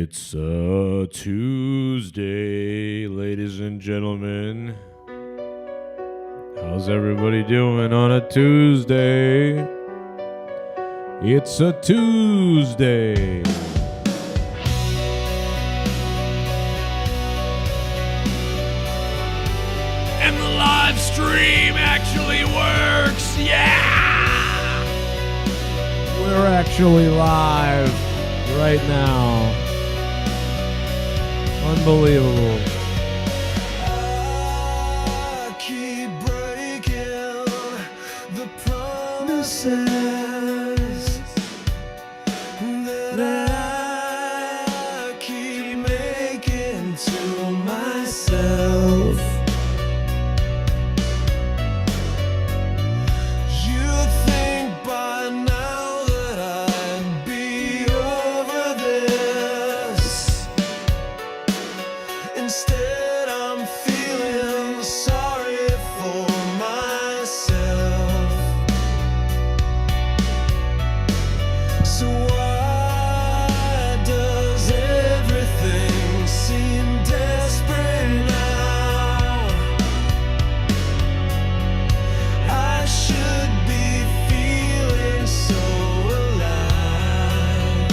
It's a Tuesday, ladies and gentlemen. How's everybody doing on a Tuesday? It's a Tuesday. And the live stream actually works. Yeah! We're actually live right now. Unbelievable. I keep breaking the promises that I keep making to myself. You'd think by now that I'd be over this. Instead, I'm feeling sorry for myself. So why does everything seem desperate now? I should be feeling so alive,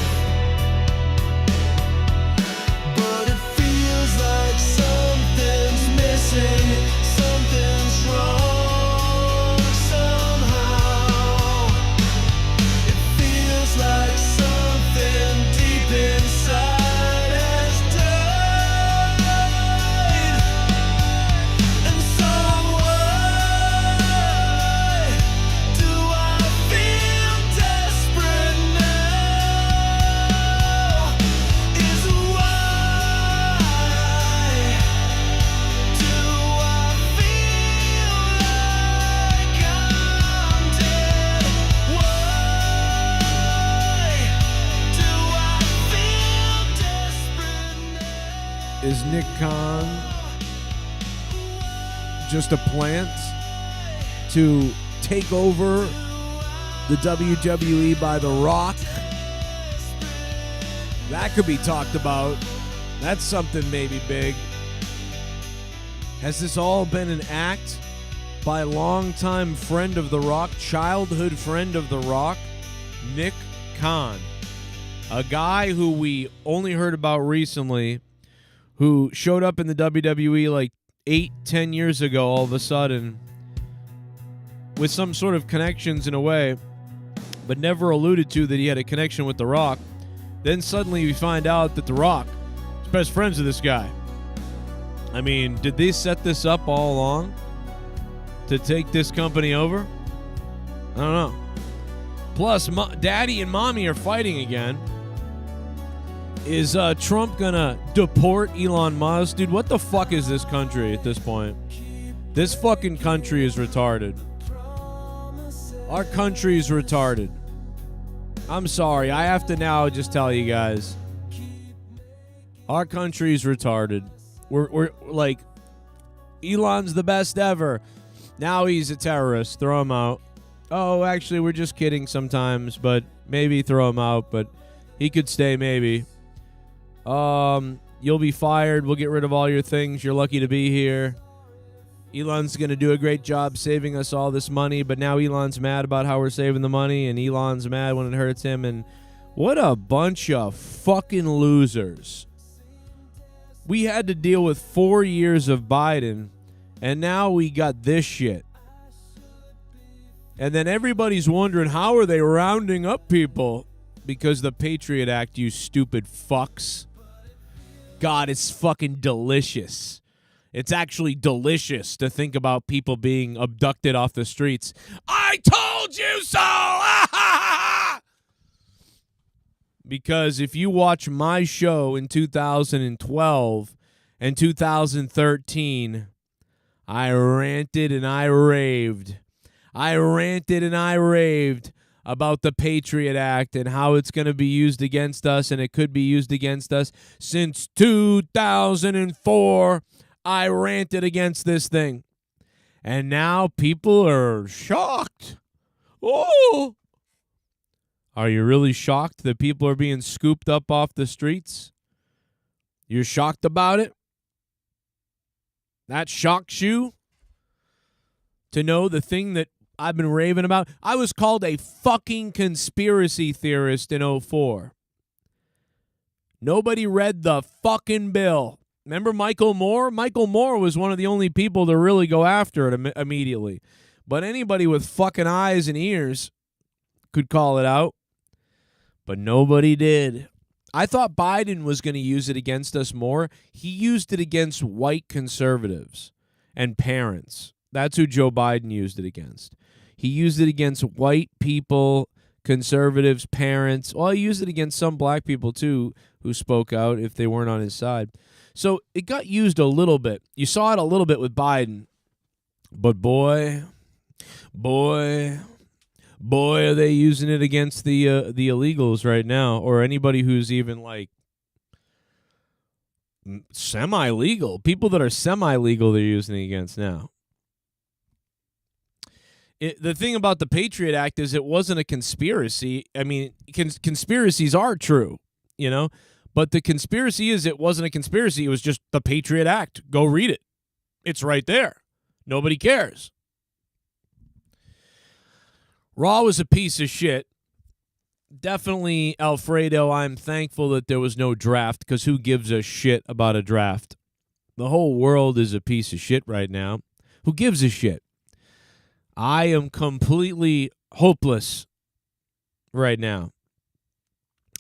but it feels like something's missing, something's wrong somehow. It feels like something deep inside has died. And so why do I feel desperate now? Is why do I feel like I'm dead? Why do I feel desperate now? Is Nick Khan just a plant to take over the WWE by The Rock? That could be talked about. That's something maybe big. Has this all been an act by longtime friend of The Rock, childhood friend of The Rock, Nick Khan? A guy who we only heard about recently, who showed up in the WWE like 8-10 years ago all of a sudden with some sort of connections in a way, but never alluded to that he had a connection with The Rock. Then suddenly we find out that The Rock is best friends with this guy. I mean, did they set this up all along to take this company over? I don't know. Plus, Daddy and Mommy are fighting again. Is Trump gonna deport Elon Musk? Dude, what the fuck is this country at this point? This fucking country is retarded. Our country is retarded. I'm sorry. I have to now just tell you guys. Our country is retarded. We're like, Elon's the best ever. Now he's a terrorist. Throw him out. Oh, actually, we're just kidding sometimes, but maybe throw him out, but he could stay maybe. You'll be fired. We'll get rid of all your things. You're lucky to be here. Elon's going to do a great job saving us all this money, but now Elon's mad about how we're saving the money, and Elon's mad when it hurts him, and what a bunch of fucking losers. We had to deal with 4 years of Biden, and now we got this shit. And then everybody's wondering, how are they rounding up people? Because the Patriot Act, you stupid fucks. God, it's fucking delicious. It's actually delicious to think about people being abducted off the streets. I told you so! Because if you watch my show in 2012 and 2013, I ranted and I raved. I ranted and I raved about the Patriot Act and how it's going to be used against us, and it could be used against us. Since 2004, I ranted against this thing. And now people are shocked. Oh! Are you really shocked that people are being scooped up off the streets? You're shocked about it? That shocks you? To know the thing that I've been raving about? I was called a fucking conspiracy theorist in '04. Nobody read the fucking bill. Remember Michael Moore? Michael Moore was one of the only people to really go after it immediately. But anybody with fucking eyes and ears could call it out. But nobody did. I thought Biden was going to use it against us more. He used it against white conservatives and parents. That's who Joe Biden used it against. He used it against white people, conservatives, parents. Well, he used it against some black people, too, who spoke out if they weren't on his side. So it got used a little bit. You saw it a little bit with Biden. But boy, are they using it against the illegals right now, or anybody who's even like semi-legal. People that are semi-legal, they're using it against now. The thing about the Patriot Act is it wasn't a conspiracy. I mean, conspiracies are true, you know, but the conspiracy is it wasn't a conspiracy. It was just the Patriot Act. Go read it. It's right there. Nobody cares. Raw was a piece of shit. Definitely, Alfredo, I'm thankful that there was no draft, because who gives a shit about a draft? The whole world is a piece of shit right now. Who gives a shit? I am completely hopeless right now.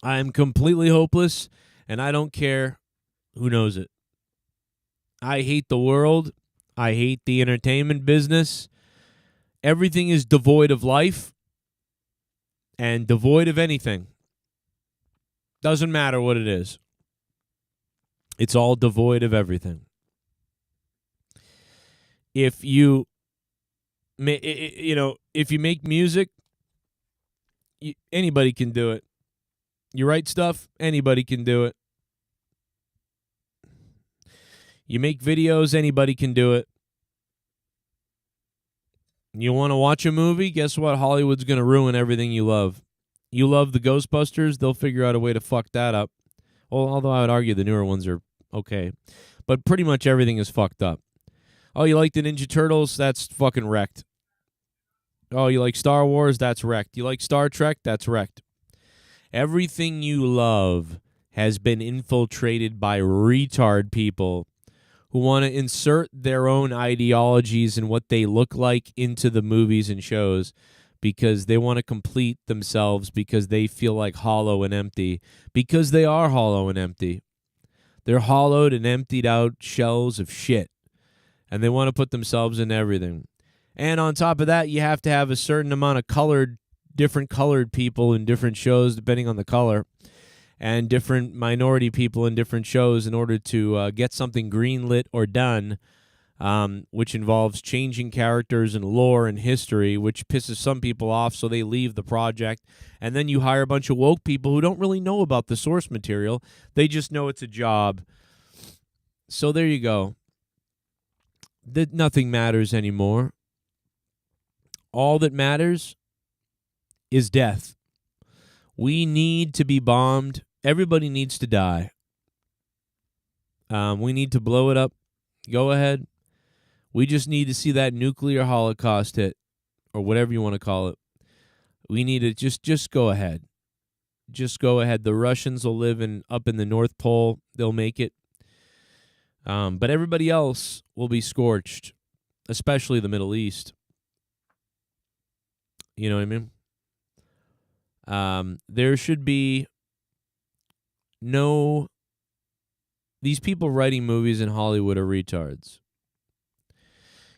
I am completely hopeless, and I don't care who knows it. I hate the world. I hate the entertainment business. Everything is devoid of life and devoid of anything. Doesn't matter what it is. It's all devoid of everything. If you make music, anybody can do it. You write stuff, anybody can do it. You make videos, anybody can do it. You want to watch a movie? Guess what? Hollywood's going to ruin everything you love. You love the Ghostbusters? They'll figure out a way to fuck that up. Well, although I would argue the newer ones are okay. But pretty much everything is fucked up. Oh, you like the Ninja Turtles? That's fucking wrecked. Oh, you like Star Wars? That's wrecked. You like Star Trek? That's wrecked. Everything you love has been infiltrated by retard people who want to insert their own ideologies and what they look like into the movies and shows because they want to complete themselves, because they feel like hollow and empty, because they are hollow and empty. They're hollowed and emptied out shells of shit, and they want to put themselves in everything. And on top of that, you have to have a certain amount of different colored people in different shows, depending on the color, and different minority people in different shows in order to get something greenlit or done, which involves changing characters and lore and history, which pisses some people off, so they leave the project. And then you hire a bunch of woke people who don't really know about the source material. They just know it's a job. So there you go. That nothing matters anymore. All that matters is death. We need to be bombed. Everybody needs to die. We need to blow it up. Go ahead. We just need to see that nuclear holocaust hit, or whatever you want to call it. We need to just go ahead. Just go ahead. The Russians will live up in the North Pole. They'll make it. But everybody else will be scorched, especially the Middle East. You know what I mean? There should be no... These people writing movies in Hollywood are retards.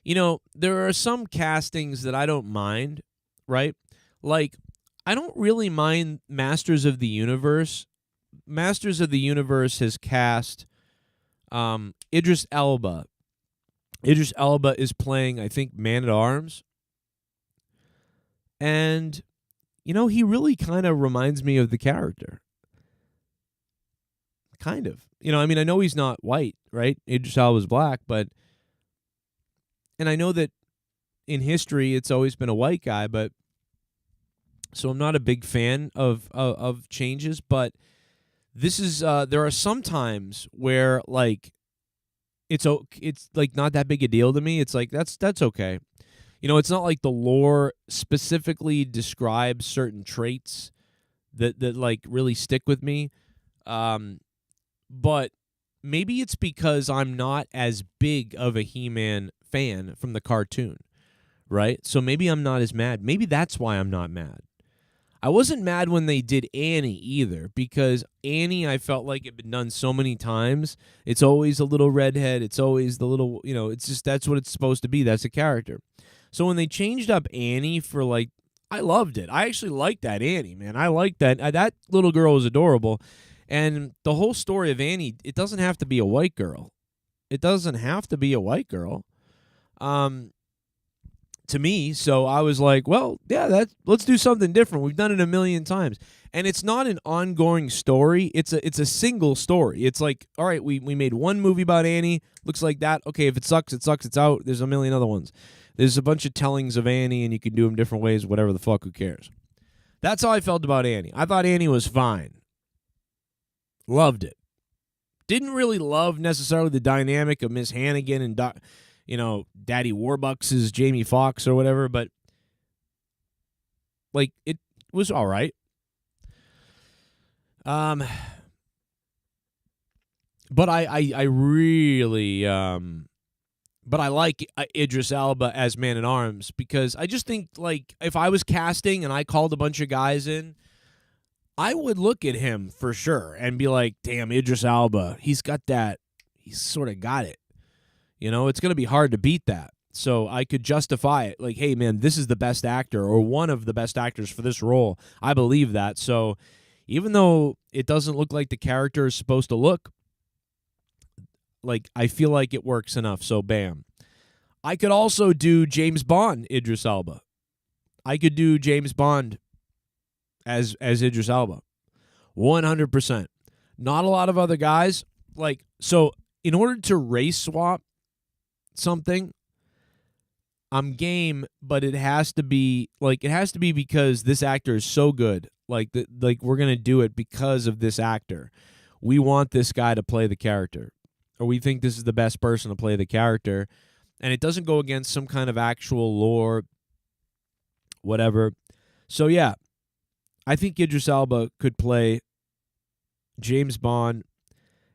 You know, there are some castings that I don't mind, right? Like, I don't really mind Masters of the Universe. Masters of the Universe has cast Idris Elba. Idris Elba is playing, I think, Man-at-Arms. And, you know, he really kind of reminds me of the character. Kind of. You know, I mean, I know he's not white, right? Idris Elba's black, but... And I know that in history it's always been a white guy, but... So I'm not a big fan of changes, but this is there are some times where like it's like not that big a deal to me. It's like that's okay. You know, it's not like the lore specifically describes certain traits that like really stick with me. But maybe it's because I'm not as big of a He-Man fan from the cartoon, right? So maybe I'm not as mad. Maybe that's why I'm not mad. I wasn't mad when they did Annie either, because Annie, I felt like it had been done so many times. It's always a little redhead. It's always the little, you know, it's just that's what it's supposed to be. That's a character. So when they changed up Annie for like, I loved it. I actually liked that Annie, man. I liked that. That little girl was adorable. And the whole story of Annie, it doesn't have to be a white girl. It doesn't have to be a white girl. To me, so I was like, well, yeah, let's do something different. We've done it a million times. And it's not an ongoing story. It's a single story. It's like, all right, we made one movie about Annie. Looks like that. Okay, if it sucks, it sucks. It's out. There's a million other ones. There's a bunch of tellings of Annie, and you can do them different ways, whatever the fuck, who cares? That's how I felt about Annie. I thought Annie was fine. Loved it. Didn't really love necessarily the dynamic of Miss Hannigan and Daddy Warbucks' Jamie Foxx or whatever, but like it was all right. But I really but I like Idris Elba as Man-at-Arms because I just think like if I was casting and I called a bunch of guys in, I would look at him for sure and be like, damn, Idris Elba, he's sort of got it. You know, it's going to be hard to beat that. So I could justify it like, hey, man, this is the best actor or one of the best actors for this role. I believe that. So even though it doesn't look like the character is supposed to look, like I feel like it works enough. So bam. I could also do James Bond, Idris Elba. I could do James Bond as Idris Elba. 100%. Not a lot of other guys. Like, so in order to race swap something, I'm game, but it has to be because this actor is so good. Like we're gonna do it because of this actor. We want this guy to play the character, or we think this is the best person to play the character, and it doesn't go against some kind of actual lore, whatever. So yeah, I think Idris Elba could play James Bond,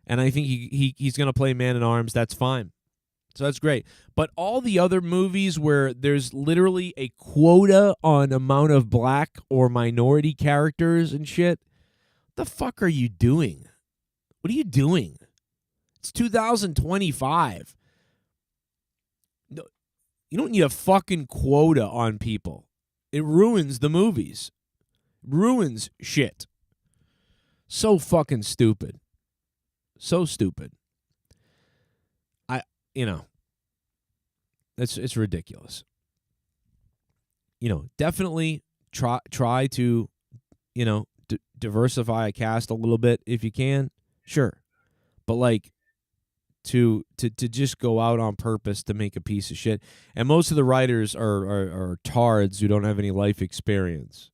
and I think he's gonna play Man-at-Arms. That's fine. So that's great. But all the other movies where there's literally a quota on amount of black or minority characters and shit, what the fuck are you doing? What are you doing? It's 2025. No, you don't need a fucking quota on people. It ruins the movies. Ruins shit. So fucking stupid. So stupid. It's ridiculous. Definitely try to, diversify a cast a little bit if you can. Sure. But like to just go out on purpose to make a piece of shit. And most of the writers are tards who don't have any life experience.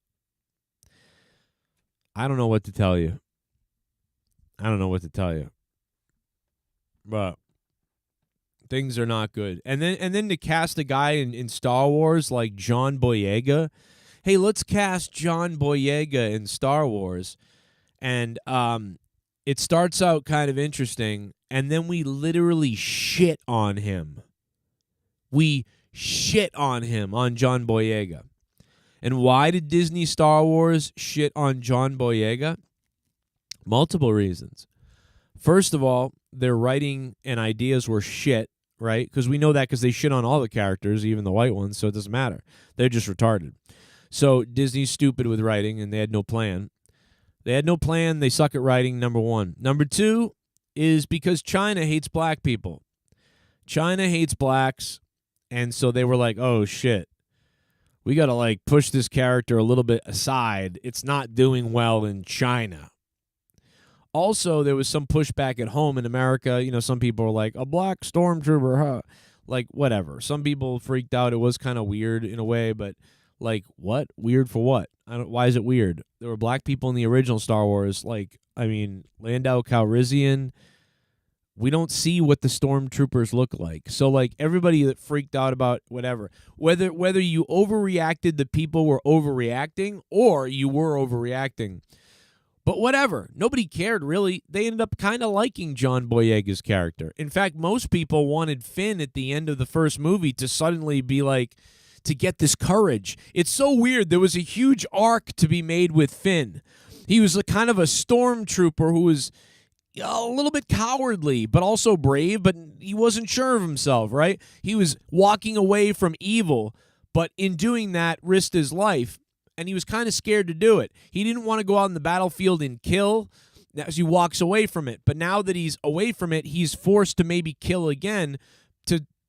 I don't know what to tell you. But things are not good. And then to cast a guy in Star Wars like John Boyega. Hey, let's cast John Boyega in Star Wars. And it starts out kind of interesting, and then we literally shit on him. We shit on him, on John Boyega. And why did Disney Star Wars shit on John Boyega? Multiple reasons. First of all, their writing and ideas were shit, right? Because we know that because they shit on all the characters, even the white ones, so it doesn't matter. They're just retarded. So Disney's stupid with writing, and they had no plan. They suck at writing, number one. Number two is because China hates black people. China hates blacks, and so they were like, oh, shit. We got to, push this character a little bit aside. It's not doing well in China. Also, there was some pushback at home in America. Some people were like, a black stormtrooper, huh? Whatever. Some people freaked out. It was kind of weird in a way, but Like, what? Weird for what? Why is it weird? There were black people in the original Star Wars. Like, I mean, Landau Calrissian. We don't see what the stormtroopers look like. So, like, everybody that freaked out about whatever, whether you overreacted, the people were overreacting, or you were overreacting. But whatever. Nobody cared, really. They ended up kind of liking John Boyega's character. In fact, most people wanted Finn at the end of the first movie to suddenly be like, to get this courage. It's so weird. There was a huge arc to be made with Finn. He was a kind of a stormtrooper who was a little bit cowardly, but also brave, but he wasn't sure of himself, right? He was walking away from evil, but in doing that, risked his life, and he was kind of scared to do it. He didn't want to go out in the battlefield and kill as he walks away from it, but now that he's away from it, he's forced to maybe kill again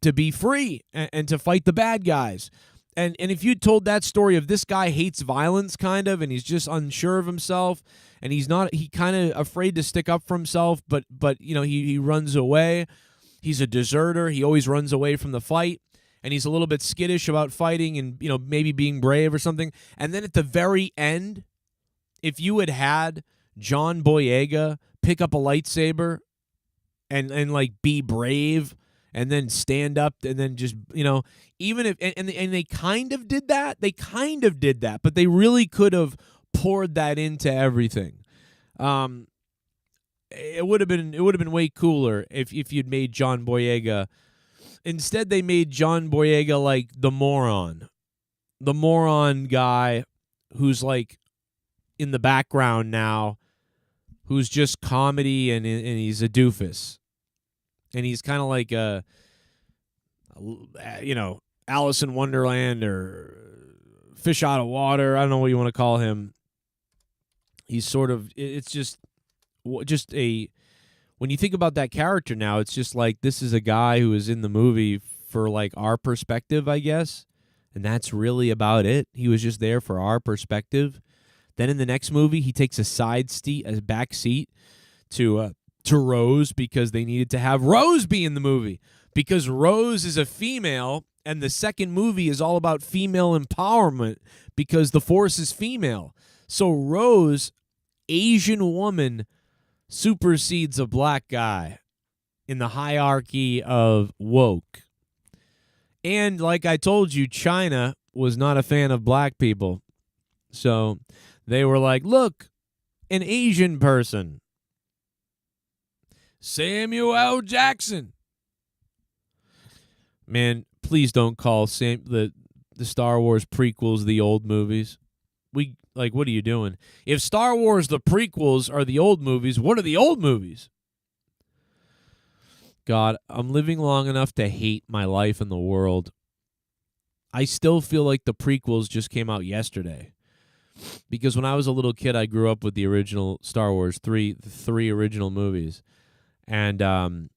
to be free and to fight the bad guys. And if you told that story of this guy hates violence kind of, and he's just unsure of himself, and he kind of afraid to stick up for himself, but you know, he runs away. He's a deserter. He always runs away from the fight, and he's a little bit skittish about fighting and, you know, maybe being brave or something. And then at the very end, if you had John Boyega pick up a lightsaber and like be brave and then stand up and then just, you know, even if and they kind of did that. They kind of did that, but they really could have poured that into everything. It would have been way cooler if you'd made John Boyega. Instead, they made John Boyega like the moron guy who's like in the background now, who's just comedy and he's a doofus. And he's kind of like you know, Alice in Wonderland or Fish Out of Water. I don't know what you want to call him. He's sort of, it's just a, when you think about that character now, it's just like, this is a guy who is in the movie for like our perspective, I guess. And that's really about it. He was just there for our perspective. Then in the next movie, he takes a back seat to Rose because they needed to have Rose be in the movie because Rose is a female, and the second movie is all about female empowerment because the Force is female. So Rose, Asian woman, supersedes a black guy in the hierarchy of woke. And like I told you, China was not a fan of black people. So they were like, look, an Asian person. Samuel L. Jackson. Man, please don't call the Star Wars prequels the old movies. What are you doing? If Star Wars the prequels are the old movies, what are the old movies? God, I'm living long enough to hate my life and the world. I still feel like the prequels just came out yesterday. Because when I was a little kid, I grew up with the original Star Wars, the three original movies. And,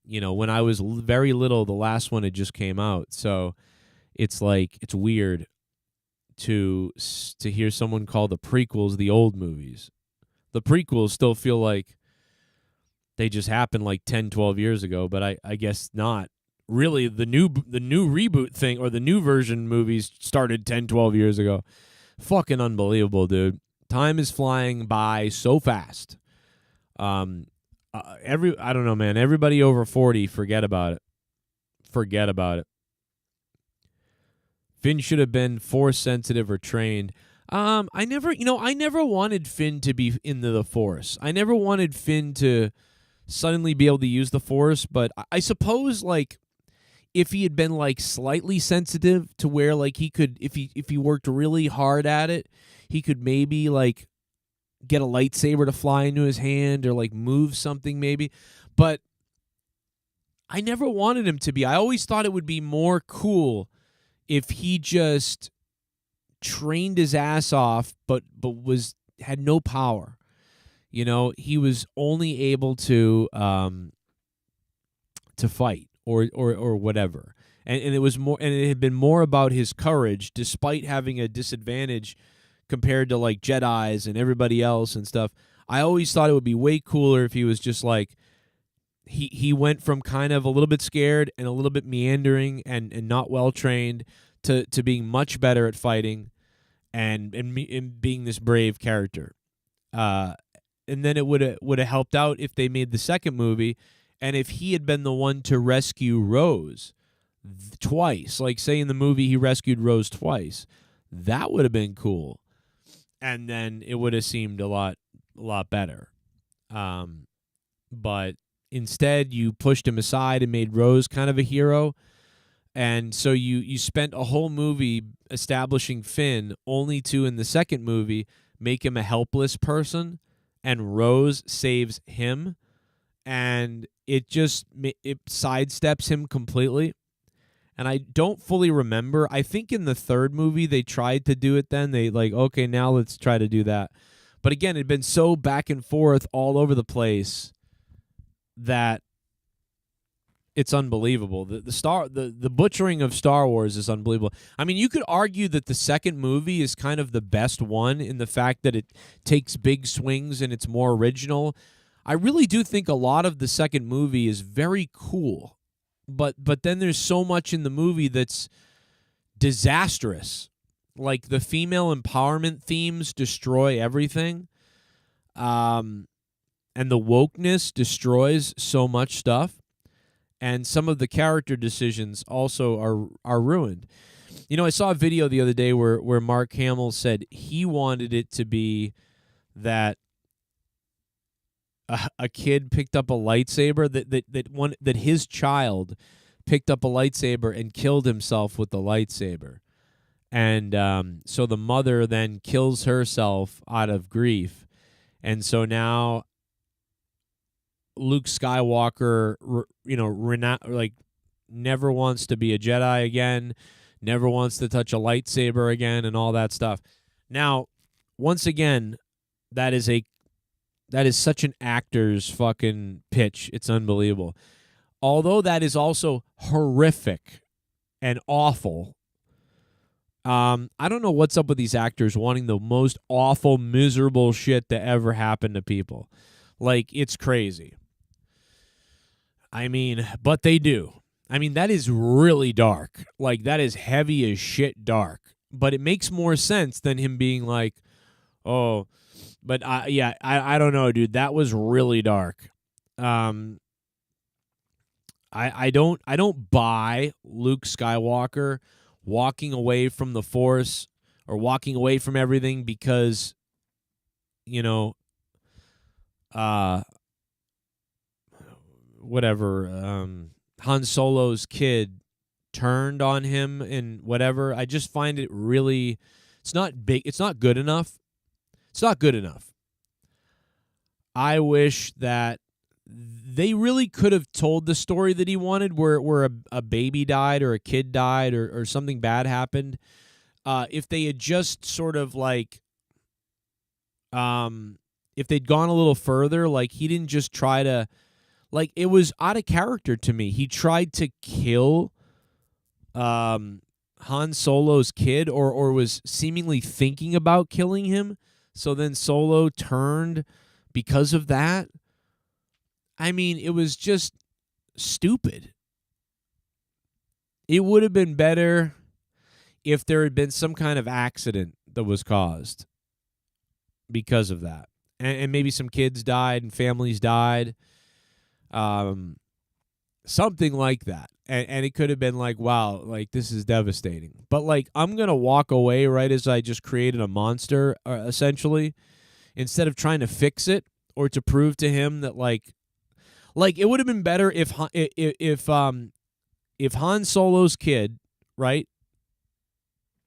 you know, when I was very little, the last one had just came out. So it's like, it's weird to hear someone call the prequels the old movies. The prequels still feel like they just happened like 10, 12 years ago, but I guess not. Really, the new reboot thing or the new version movies started 10, 12 years ago. Fucking unbelievable, dude. Time is flying by so fast. I don't know, man. Everybody over 40, forget about it. Forget about it. Finn should have been Force sensitive or trained. I never wanted Finn to be into the Force. I never wanted Finn to suddenly be able to use the Force, but I suppose like if he had been like slightly sensitive to where like he could, if he worked really hard at it, he could maybe like get a lightsaber to fly into his hand or like move something maybe. But I never wanted him to be. I always thought it would be more cool if he just trained his ass off but had no power. You know, he was only able to fight or whatever. And it was more, and it had been more about his courage despite having a disadvantage compared to like Jedis and everybody else and stuff. I always thought it would be way cooler if he was just like he went from kind of a little bit scared and a little bit meandering and not well trained to being much better at fighting. and being this brave character. And then it would have helped out if they made the second movie, and if he had been the one to rescue Rose twice, like say in the movie he rescued Rose twice, that would have been cool, and then it would have seemed a lot better. But instead, you pushed him aside and made Rose kind of a hero, and so you spent a whole movie establishing Finn, only to in the second movie make him a helpless person. And Rose saves him, and it sidesteps him completely. And I don't fully remember. I think in the third movie they tried to do it then. They okay, now let's try to do that. But again, it had been so back and forth all over the place that it's unbelievable. The butchering of Star Wars is unbelievable. I mean, you could argue that the second movie is kind of the best one in the fact that it takes big swings and it's more original. I really do think a lot of the second movie is very cool, but then there's so much in the movie that's disastrous. Like the female empowerment themes destroy everything, and the wokeness destroys so much stuff. And some of the character decisions also are ruined. You know, I saw a video the other day where Mark Hamill said he wanted it to be that a kid picked up a lightsaber, that his child picked up a lightsaber and killed himself with the lightsaber. And so the mother then kills herself out of grief. And so now Luke Skywalker, never wants to be a Jedi again, never wants to touch a lightsaber again, and all that stuff. Now, once again, that is such an actor's fucking pitch. It's unbelievable. Although that is also horrific and awful. I don't know what's up with these actors wanting the most awful, miserable shit to ever happen to people. Like, it's crazy. I mean, but they do. I mean, that is really dark. Like, that is heavy as shit dark. But it makes more sense than him being like, oh, but I don't know, dude. That was really dark. I don't buy Luke Skywalker walking away from the Force or walking away from everything because, Han Solo's kid turned on him and whatever. I just find it really, it's not big. It's not good enough. It's not good enough. I wish that they really could have told the story that he wanted where a baby died or a kid died or something bad happened. If they had just sort of if they'd gone a little further, like he didn't just try to, like it was out of character to me. He tried to kill Han Solo's kid or was seemingly thinking about killing him. So then Solo turned because of that. I mean, it was just stupid. It would have been better if there had been some kind of accident that was caused because of that. And maybe some kids died and families died. Something like that. And it could have been like, wow, like this is devastating. But like, I'm going to walk away right as I just created a monster, essentially, instead of trying to fix it or to prove to him that like it would have been better if Han Solo's kid, right,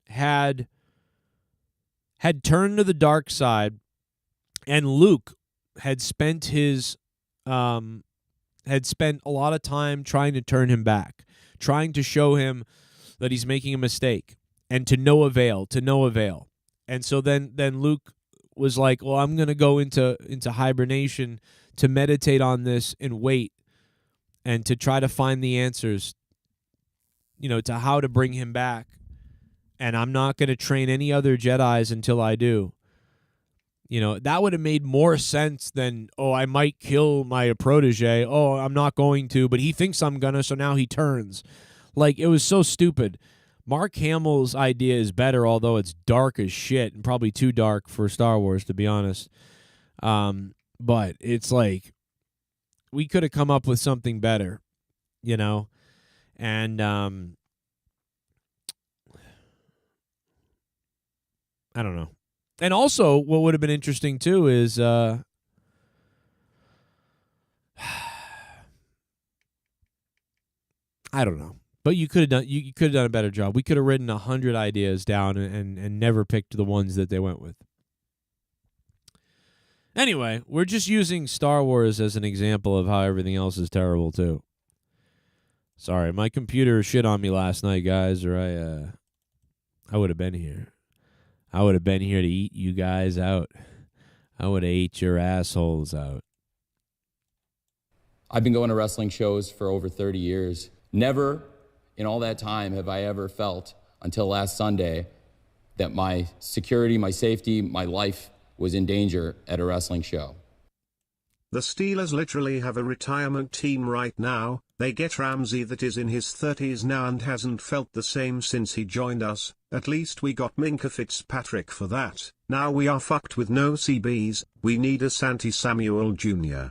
had turned to the dark side, and Luke had spent a lot of time trying to turn him back, trying to show him that he's making a mistake, and to no avail. And so then Luke was like, well, I'm going to go into hibernation to meditate on this and wait and to try to find the answers, to how to bring him back. And I'm not going to train any other Jedis until I do. That would have made more sense than, oh, I might kill my protege. Oh, I'm not going to, but he thinks I'm going to, so now he turns. Like, it was so stupid. Mark Hamill's idea is better, although it's dark as shit and probably too dark for Star Wars, to be honest. But it's like we could have come up with something better, you know? And I don't know. And also, what would have been interesting, too, is I don't know. But you could have done a better job. We could have written 100 ideas down and never picked the ones that they went with. Anyway, we're just using Star Wars as an example of how everything else is terrible too. Sorry, my computer shit on me last night, guys, or I would have been here. I would have been here to eat you guys out. I would have ate your assholes out. I've been going to wrestling shows for over 30 years. Never in all that time have I ever felt, until last Sunday, that my security, my safety, my life was in danger at a wrestling show. The Steelers literally have a retirement team right now. They get Ramsey that is in his 30s now and hasn't felt the same since he joined us. At least we got Minka Fitzpatrick for that. Now we are fucked with no CBs. We need a Santi Samuel Jr.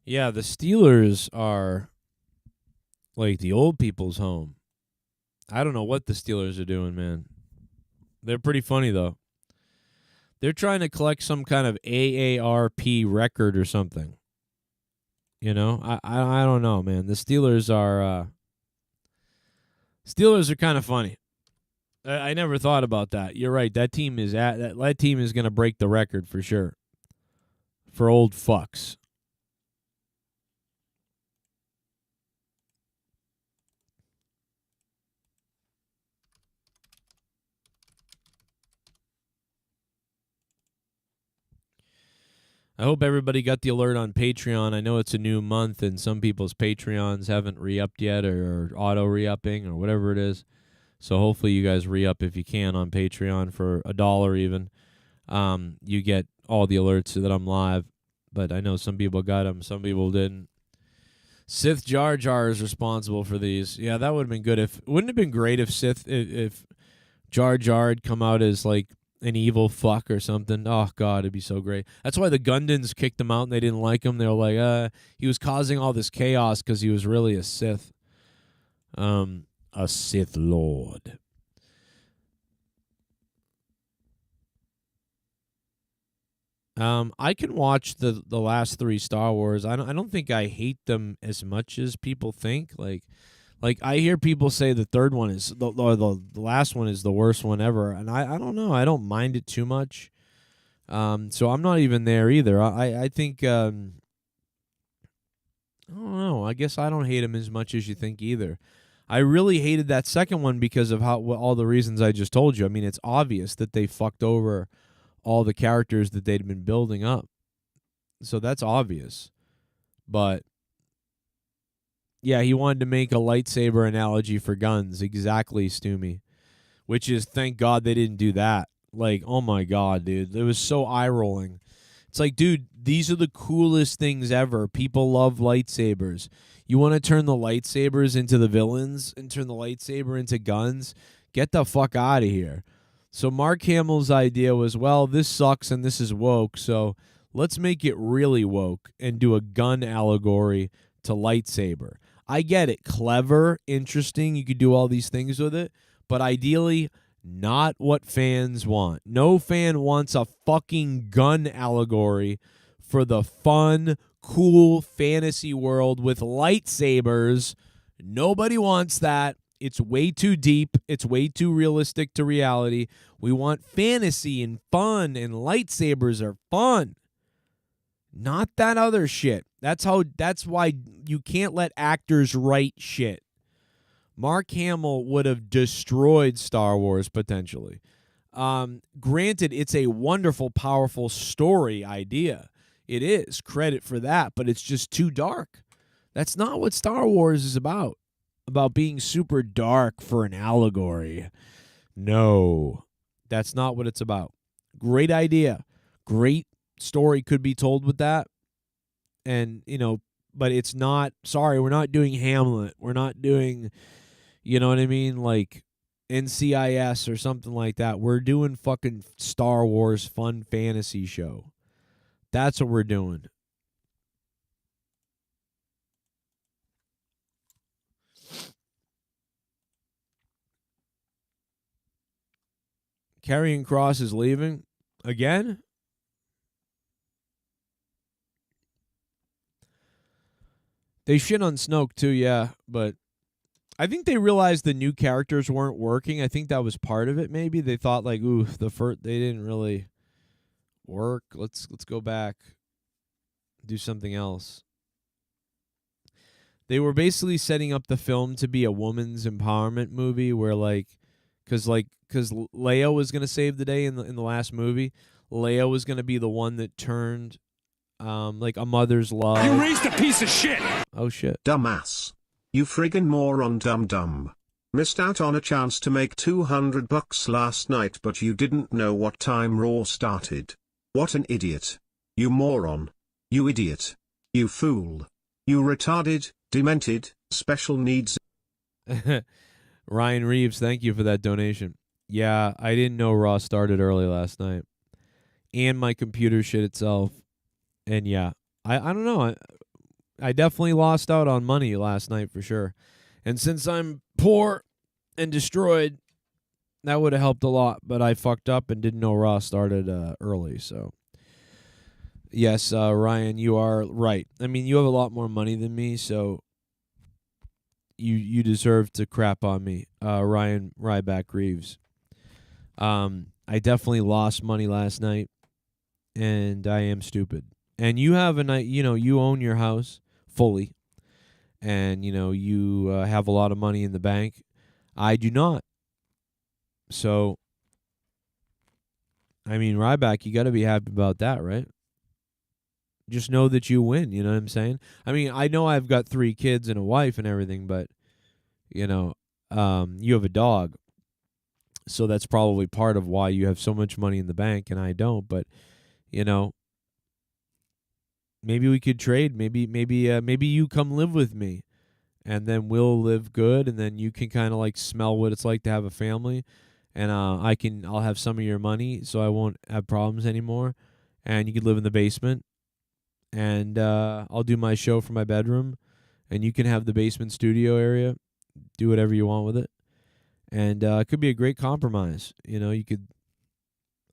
Yeah, the Steelers are like the old people's home. I don't know what the Steelers are doing, man. They're pretty funny, though. They're trying to collect some kind of AARP record or something. You know, I don't know, man. The Steelers are kind of funny. I never thought about that. You're right. That team is going to break the record for sure. For old fucks. I hope everybody got the alert on Patreon. I know it's a new month and some people's Patreons haven't re-upped yet or auto re-upping or whatever it is. So hopefully you guys re-up if you can on Patreon for $1 even. You get all the alerts that I'm live. But I know some people got them, some people didn't. Sith Jar Jar is responsible for these. Yeah, that would have been good. Wouldn't it have been great if Jar Jar had come out as like an evil fuck or something? Oh, God, it'd be so great. That's why the Gundans kicked him out and they didn't like him. They were like, he was causing all this chaos because he was really a Sith. A Sith Lord. I can watch the last 3 Star Wars. I don't think I hate them as much as people think. Like I hear people say the third one is the last one is the worst one ever, and I don't know. I don't mind it too much. So I'm not even there either. I think I don't know. I guess I don't hate him as much as you think either. I really hated that second one because of all the reasons I just told you. I mean, it's obvious that they fucked over all the characters that they'd been building up. So that's obvious. But yeah, he wanted to make a lightsaber analogy for guns. Exactly, Stoomy. Which is, thank God they didn't do that. Like, oh my God, dude. It was so eye-rolling. It's like, dude, these are the coolest things ever. People love lightsabers. You want to turn the lightsabers into the villains and turn the lightsaber into guns? Get the fuck out of here. So Mark Hamill's idea was, well, this sucks and this is woke, so let's make it really woke and do a gun allegory to lightsaber. I get it. Clever, interesting. You could do all these things with it, but ideally, not what fans want. No fan wants a fucking gun allegory for the fun, cool fantasy world with lightsabers. Nobody wants that. It's way too deep. It's way too realistic to reality. We want fantasy and fun, and lightsabers are fun. Not that other shit. That's why you can't let actors write shit. Mark Hamill would have destroyed Star Wars potentially. Granted, it's a wonderful, powerful story idea. It is. Credit for that, but it's just too dark. That's not what Star Wars is about being super dark for an allegory. No, that's not what it's about. Great idea. Great story could be told with that. And, but it's not, sorry, we're not doing Hamlet. We're not doing, You know what I mean? Like NCIS or something like that. We're doing fucking Star Wars fun fantasy show. That's what we're doing. Karrion Kross is leaving again. They shit on Snoke too, yeah, but I think they realized the new characters weren't working. I think that was part of it. Maybe they thought like, ooh, they didn't really work. Let's go back, do something else. They were basically setting up the film to be a woman's empowerment movie, where because Leia was gonna save the day in the last movie. Leia was gonna be the one that turned, like a mother's love. You raised a piece of shit. Oh shit. Dumbass. You friggin' moron dumb. Missed out on a chance to make $200 last night, but you didn't know what time Raw started. What an idiot. You moron. You idiot. You fool. You retarded, demented, special needs. Ryan Reeves, thank you for that donation. Yeah, I didn't know Raw started early last night. And my computer shit itself. And yeah, I don't know. I definitely lost out on money last night for sure. And since I'm poor and destroyed, that would have helped a lot. But I fucked up and didn't know Raw started early. So, yes, Ryan, you are right. I mean, you have a lot more money than me, so you deserve to crap on me, Ryan Ryback Reeves. I definitely lost money last night, and I am stupid. And you have a night, you own your house fully, and you have a lot of money in the bank. I do not. So, I mean, Ryback, you got to be happy about that, right? Just know that you win. You know what I'm saying? I mean, I know I've got 3 kids and a wife and everything, but you have a dog, so that's probably part of why you have so much money in the bank and I don't. But maybe we could trade. Maybe you come live with me, and then we'll live good, and then you can kind of like smell what it's like to have a family, and I'll have some of your money, so I won't have problems anymore, and you could live in the basement, and I'll do my show from my bedroom, and you can have the basement studio area, do whatever you want with it, and it could be a great compromise. You could,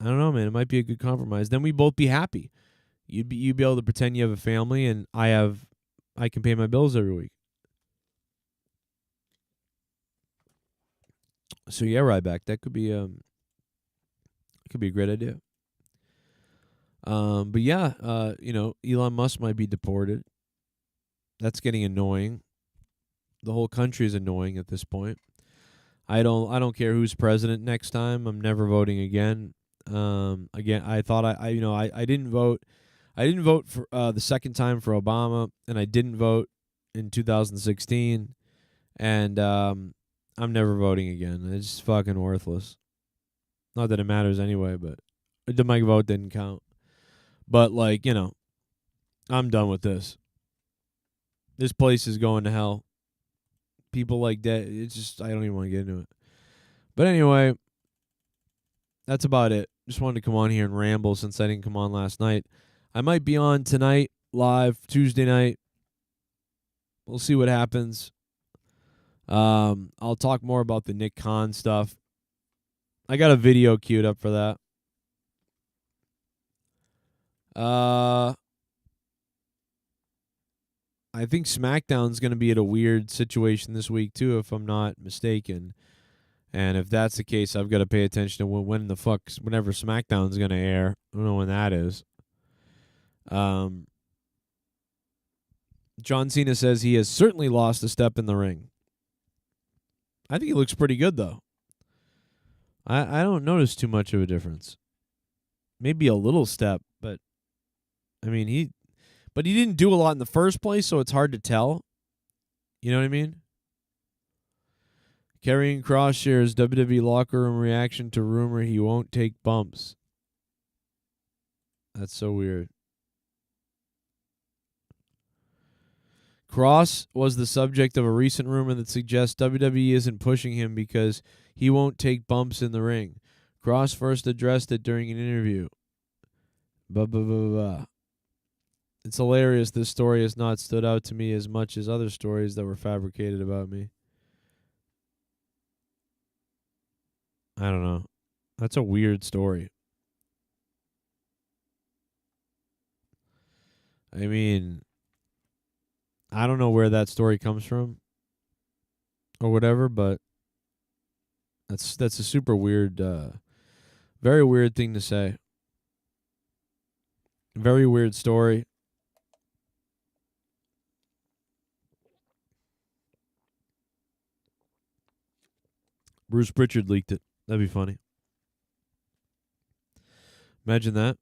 I don't know, man, it might be a good compromise. Then we both be happy. You'd be able to pretend you have a family, and I can pay my bills every week. So yeah, Ryback, that could be a great idea. But yeah, Elon Musk might be deported. That's getting annoying. The whole country is annoying at this point. I don't care who's president next time. I'm never voting again. Again, I thought I didn't vote. I didn't vote for the second time for Obama, and I didn't vote in 2016, and I'm never voting again. It's fucking worthless. Not that it matters anyway, but my vote didn't count. But I'm done with this. This place is going to hell. People like that, it's just, I don't even want to get into it. But anyway, that's about it. Just wanted to come on here and ramble since I didn't come on last night. I might be on tonight, live, Tuesday night. We'll see what happens. I'll talk more about the Nick Khan stuff. I got a video queued up for that. I think SmackDown's going to be at a weird situation this week, too, if I'm not mistaken. And if that's the case, I've got to pay attention to whenever SmackDown's going to air. I don't know when that is. John Cena says he has certainly lost a step in the ring. I think he looks pretty good, though. I don't notice too much of a difference. Maybe a little step, but I mean, he didn't do a lot in the first place, so it's hard to tell. You know what I mean? Karrion Kross shares WWE locker room reaction to rumor he won't take bumps. That's so weird. Cross was the subject of a recent rumor that suggests WWE isn't pushing him because he won't take bumps in the ring. Cross first addressed it during an interview. Blah, blah, blah, blah. It's hilarious this story has not stood out to me as much as other stories that were fabricated about me. I don't know. That's a weird story. I mean, I don't know where that story comes from or whatever, but that's a super weird, very weird thing to say. Very weird story. Bruce Pritchard leaked it. That'd be funny. Imagine that.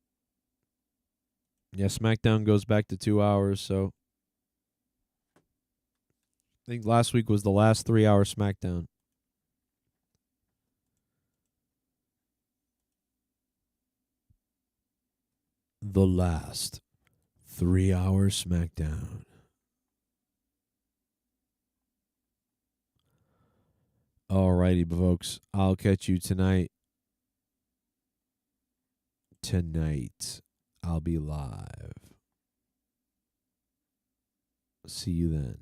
Yeah, SmackDown goes back to 2 hours, so I think last week was the last 3-hour SmackDown. The last 3-hour SmackDown. Alrighty, folks. I'll catch you tonight. Tonight, I'll be live. See you then.